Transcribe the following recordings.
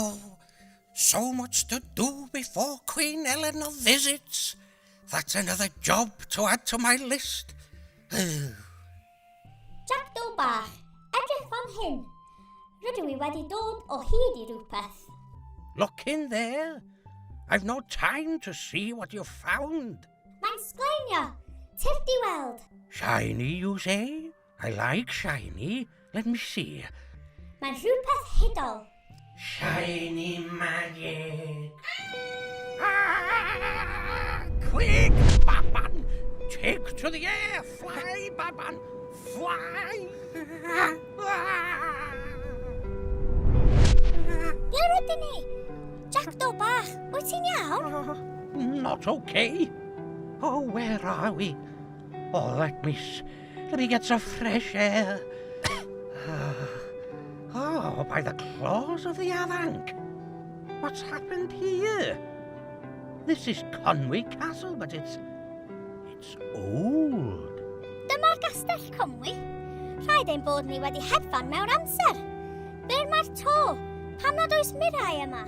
Oh, so much to do before Queen Eleanor visits. That's another job to add to my list. Jackdaw bach, edrych fan hyn. Rydw I wedi dod o hyd I rhywbeth. Look in there. I've no time to see what you've found. Mae'n sglenio. Tirdi weld. Shiny, you say? I like shiny. Let me see. Mae'n rhywbeth hudol. Shiny magic. Ah! Quick, Baban! Take to the air! Fly, Baban! Fly! Ble rydyn ni? Jackdaw bach, wyt ti'n iawn? Not okay. Oh, where are we? Oh, let me get some fresh air. Oh, by the claws of the ifanc. What's happened here? This is Conwy Castle, but it's old. Dyma'r castell Conwy. Rhaid ein bod ni wedi hedfan mewn amser. Ble mae'r to? Pam nad oes mirau yma?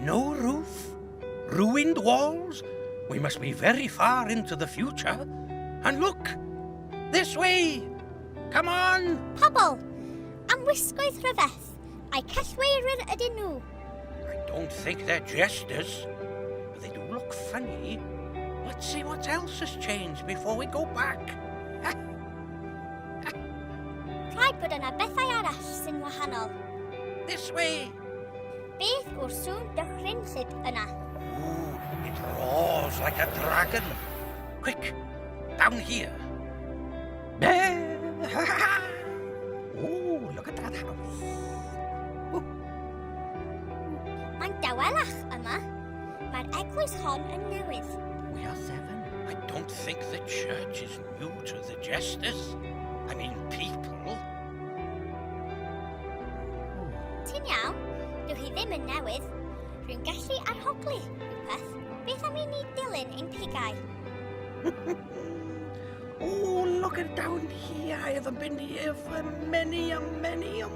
No roof, ruined walls. We must be very far into the future. And look, this way. Come on. Pobl, am wisgoedd rhyfedd. A'i cellweirwyr ydyn nhw. I don't think they're jesters, but they do look funny. Let's see what else has changed before we go back. Rhaid bod yna bethau arall sy'n wahanol. This way. Beth o'r sŵn dychrynllyd yna? Ooh, it roars like a dragon. Quick, down here. Oh, look at that house. Mae'n dawelach yma. Mae'r eglwys hon yn newydd. We are 7. I don't think the church is new to the jesters. I mean, people. Ti'n iawn? Dwi hi ddim yn newydd. Rwy'n gallu arhoglu rhywbeth. Beth am I ni dilyn ein pigau? Oh, look at down here. I haven't been here for many a moon.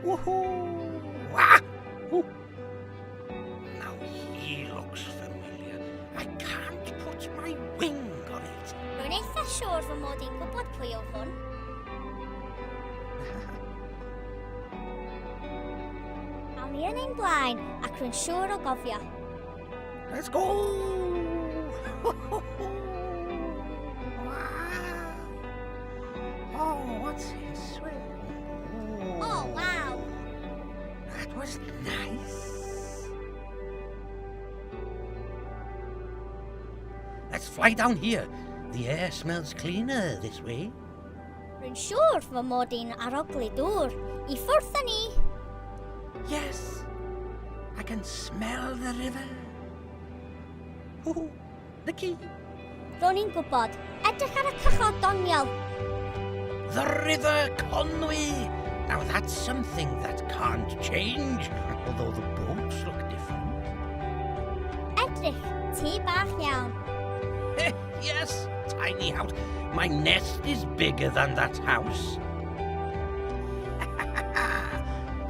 Woohoo! Ah! Ooh. Now he looks familiar. I can't put my wing on it. Rwy'n eitha siŵr fy mod i'n gwybod pwy o hwn. Awn ni yn ein blaen ac rwy'n siŵr o gofio. Let's go! Oh, what's this way? Oh, wow! That was nice. Let's fly down here. The air smells cleaner this way. Rwy'n siŵr fy mod i'n aroglu dŵr I ffwrdd â ni. Yes, I can smell the river. Oh, the key. Ro'n i'n gwybod, edrych ar y cychod doniol. The river Conwy. Now that's something that can't change, although the boats look different. Edrych, tŷ bach iawn. Yes, tiny house. My nest is bigger than that house.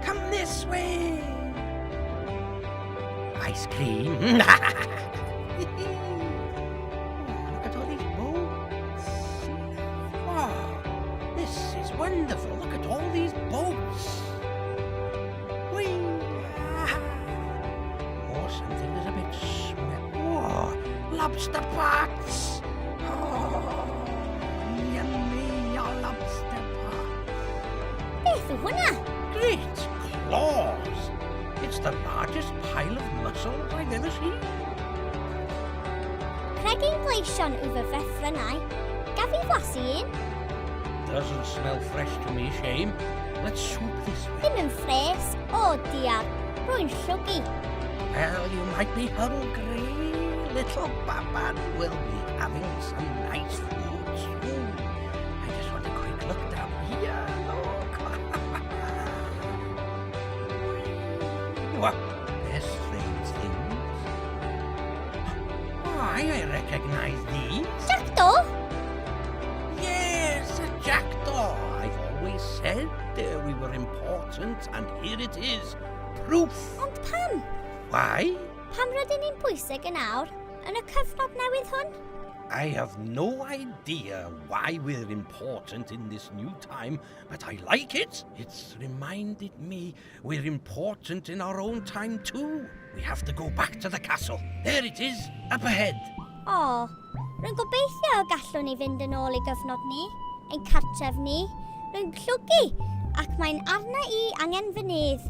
Come this way. Ice cream. Oh, look at all these boats. Oh, this is wonderful. Look at all these boats. Whee! Oh, something is a bit swept. Oh, lobster pots. Oh, yummy lobster pots. Beth yw hwnna? Great claws. It's the largest pile of mussels I've ever seen. Cregyn gleision yw fy ffefrynnau. Gaf I flasu un? Doesn't smell fresh to me, Shame. Let's swoop this way. Ddim yn ffres. O, diar. Rwy'n llwgu. Well, you might be hungry. Little Baban will be having some nice food soon. I just want a quick look down here. Look. What? There's strange things. Oh, I recognize these. Jackdaw? Yes, a jackdaw. I've always said clear we were important, and here it is. Proof. Ond pam? Why? Pam rydyn ni'n bwysig yn awr yn y cyfnod newydd hwn? I have no idea why we're important in this new time, but I like it. It's reminded me we're important in our own time too. We have to go back to the castle. There it is, up ahead. O, rwy'n gobeithio y gallwn ni fynd yn ôl i gyfnod ni, ein cartref ni. Rwy'n llwgu, ac mae'n arna i angen fy nedd.